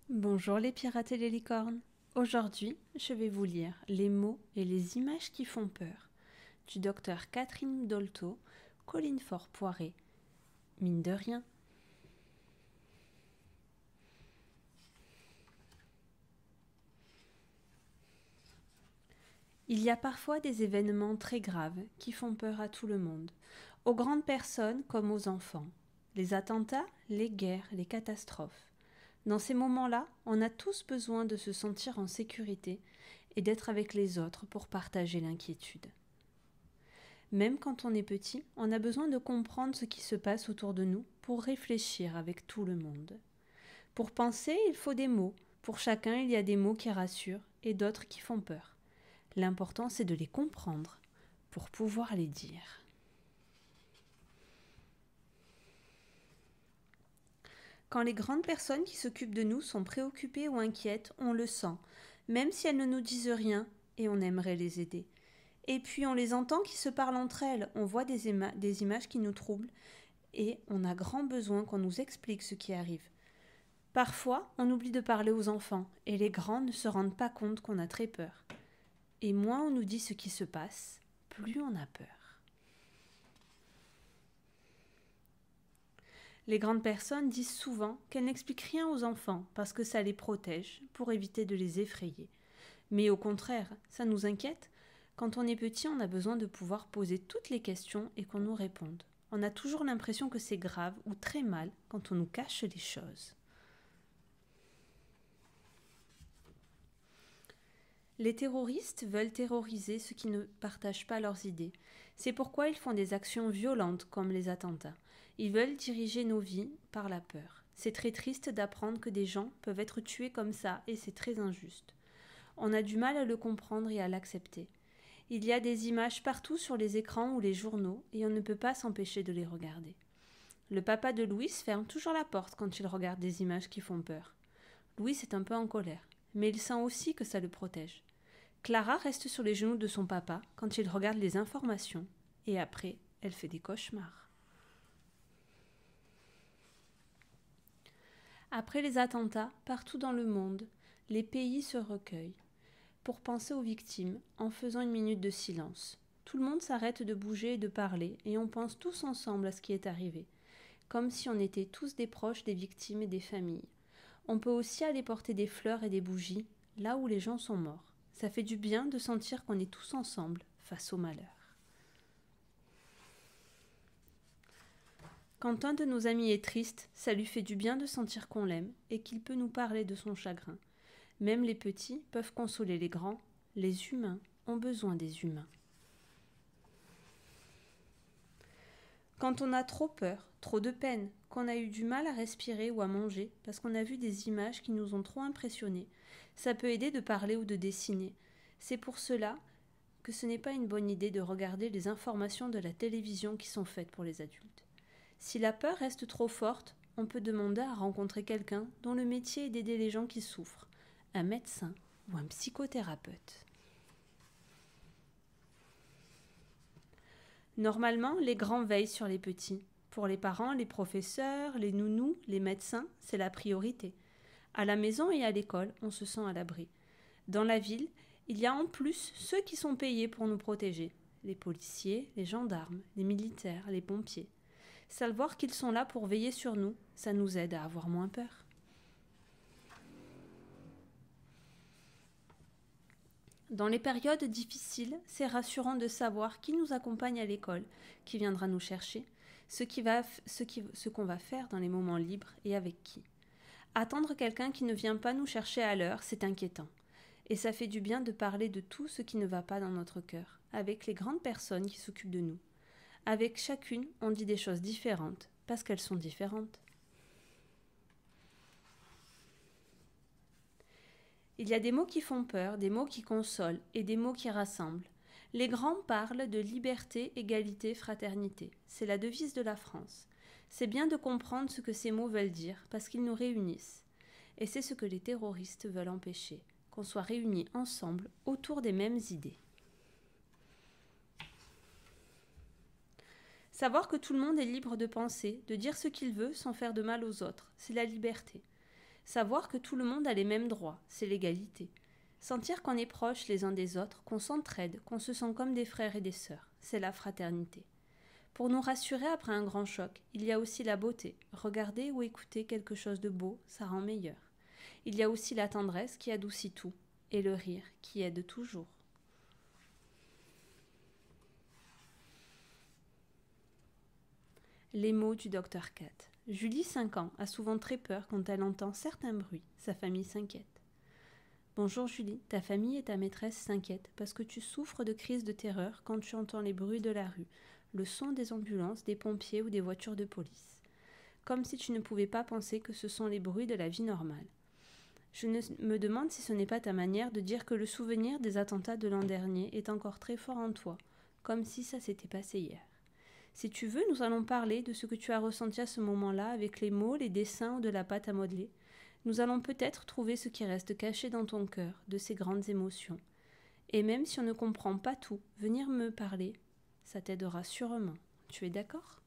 Bonjour les pirates et les licornes. Aujourd'hui, je vais vous lire Les mots et les images qui font peur du docteur Catherine Dolto, Colline Faure-Poiré. Mine de rien. Il y a parfois des événements très graves qui font peur à tout le monde, aux grandes personnes comme aux enfants. Les attentats, les guerres, les catastrophes. Dans ces moments-là, on a tous besoin de se sentir en sécurité et d'être avec les autres pour partager l'inquiétude. Même quand on est petit, on a besoin de comprendre ce qui se passe autour de nous pour réfléchir avec tout le monde. Pour penser, il faut des mots. Pour chacun, il y a des mots qui rassurent et d'autres qui font peur. L'important, c'est de les comprendre pour pouvoir les dire. Quand les grandes personnes qui s'occupent de nous sont préoccupées ou inquiètes, on le sent, même si elles ne nous disent rien et on aimerait les aider. Et puis on les entend qui se parlent entre elles, on voit des images qui nous troublent et on a grand besoin qu'on nous explique ce qui arrive. Parfois, on oublie de parler aux enfants et les grands ne se rendent pas compte qu'on a très peur. Et moins on nous dit ce qui se passe, plus on a peur. Les grandes personnes disent souvent qu'elles n'expliquent rien aux enfants parce que ça les protège pour éviter de les effrayer. Mais au contraire, ça nous inquiète. Quand on est petit, on a besoin de pouvoir poser toutes les questions et qu'on nous réponde. On a toujours l'impression que c'est grave ou très mal quand on nous cache les choses. Les terroristes veulent terroriser ceux qui ne partagent pas leurs idées. C'est pourquoi ils font des actions violentes comme les attentats. Ils veulent diriger nos vies par la peur. C'est très triste d'apprendre que des gens peuvent être tués comme ça et c'est très injuste. On a du mal à le comprendre et à l'accepter. Il y a des images partout sur les écrans ou les journaux et on ne peut pas s'empêcher de les regarder. Le papa de Louis ferme toujours la porte quand il regarde des images qui font peur. Louis est un peu en colère, mais il sent aussi que ça le protège. Clara reste sur les genoux de son papa quand il regarde les informations et après, elle fait des cauchemars. Après les attentats, partout dans le monde, les pays se recueillent pour penser aux victimes en faisant une minute de silence. Tout le monde s'arrête de bouger et de parler et on pense tous ensemble à ce qui est arrivé, comme si on était tous des proches des victimes et des familles. On peut aussi aller porter des fleurs et des bougies là où les gens sont morts. Ça fait du bien de sentir qu'on est tous ensemble face au malheur. Quand un de nos amis est triste, ça lui fait du bien de sentir qu'on l'aime et qu'il peut nous parler de son chagrin. Même les petits peuvent consoler les grands. Les humains ont besoin des humains. Quand on a trop peur, trop de peine, qu'on a eu du mal à respirer ou à manger parce qu'on a vu des images qui nous ont trop impressionnés, ça peut aider de parler ou de dessiner. C'est pour cela que ce n'est pas une bonne idée de regarder les informations de la télévision qui sont faites pour les adultes. Si la peur reste trop forte, on peut demander à rencontrer quelqu'un dont le métier est d'aider les gens qui souffrent, un médecin ou un psychothérapeute. Normalement, les grands veillent sur les petits. Pour les parents, les professeurs, les nounous, les médecins, c'est la priorité. À la maison et à l'école, on se sent à l'abri. Dans la ville, il y a en plus ceux qui sont payés pour nous protéger. Les policiers, les gendarmes, les militaires, les pompiers. Savoir qu'ils sont là pour veiller sur nous, ça nous aide à avoir moins peur. Dans les périodes difficiles, c'est rassurant de savoir qui nous accompagne à l'école, qui viendra nous chercher, ce qu'on va faire dans les moments libres et avec qui. Attendre quelqu'un qui ne vient pas nous chercher à l'heure, c'est inquiétant. Et ça fait du bien de parler de tout ce qui ne va pas dans notre cœur, avec les grandes personnes qui s'occupent de nous. Avec chacune, on dit des choses différentes, parce qu'elles sont différentes. Il y a des mots qui font peur, des mots qui consolent et des mots qui rassemblent. Les grands parlent de liberté, égalité, fraternité. C'est la devise de la France. C'est bien de comprendre ce que ces mots veulent dire, parce qu'ils nous réunissent. Et c'est ce que les terroristes veulent empêcher, qu'on soit réunis ensemble autour des mêmes idées. Savoir que tout le monde est libre de penser, de dire ce qu'il veut sans faire de mal aux autres, c'est la liberté. Savoir que tout le monde a les mêmes droits, c'est l'égalité. Sentir qu'on est proches les uns des autres, qu'on s'entraide, qu'on se sent comme des frères et des sœurs, c'est la fraternité. Pour nous rassurer après un grand choc, il y a aussi la beauté. Regarder ou écouter quelque chose de beau, ça rend meilleur. Il y a aussi la tendresse qui adoucit tout, et le rire qui aide toujours. Les mots du docteur Cat. Julie, 5 ans, a souvent très peur quand elle entend certains bruits. Sa famille s'inquiète. Bonjour Julie, ta famille et ta maîtresse s'inquiètent parce que tu souffres de crises de terreur quand tu entends les bruits de la rue, le son des ambulances, des pompiers ou des voitures de police. Comme si tu ne pouvais pas penser que ce sont les bruits de la vie normale. Je me demande si ce n'est pas ta manière de dire que le souvenir des attentats de l'an dernier est encore très fort en toi, comme si ça s'était passé hier. Si tu veux, nous allons parler de ce que tu as ressenti à ce moment-là avec les mots, les dessins ou de la pâte à modeler. Nous allons peut-être trouver ce qui reste caché dans ton cœur, de ces grandes émotions. Et même si on ne comprend pas tout, venir me parler, ça t'aidera sûrement. Tu es d'accord ?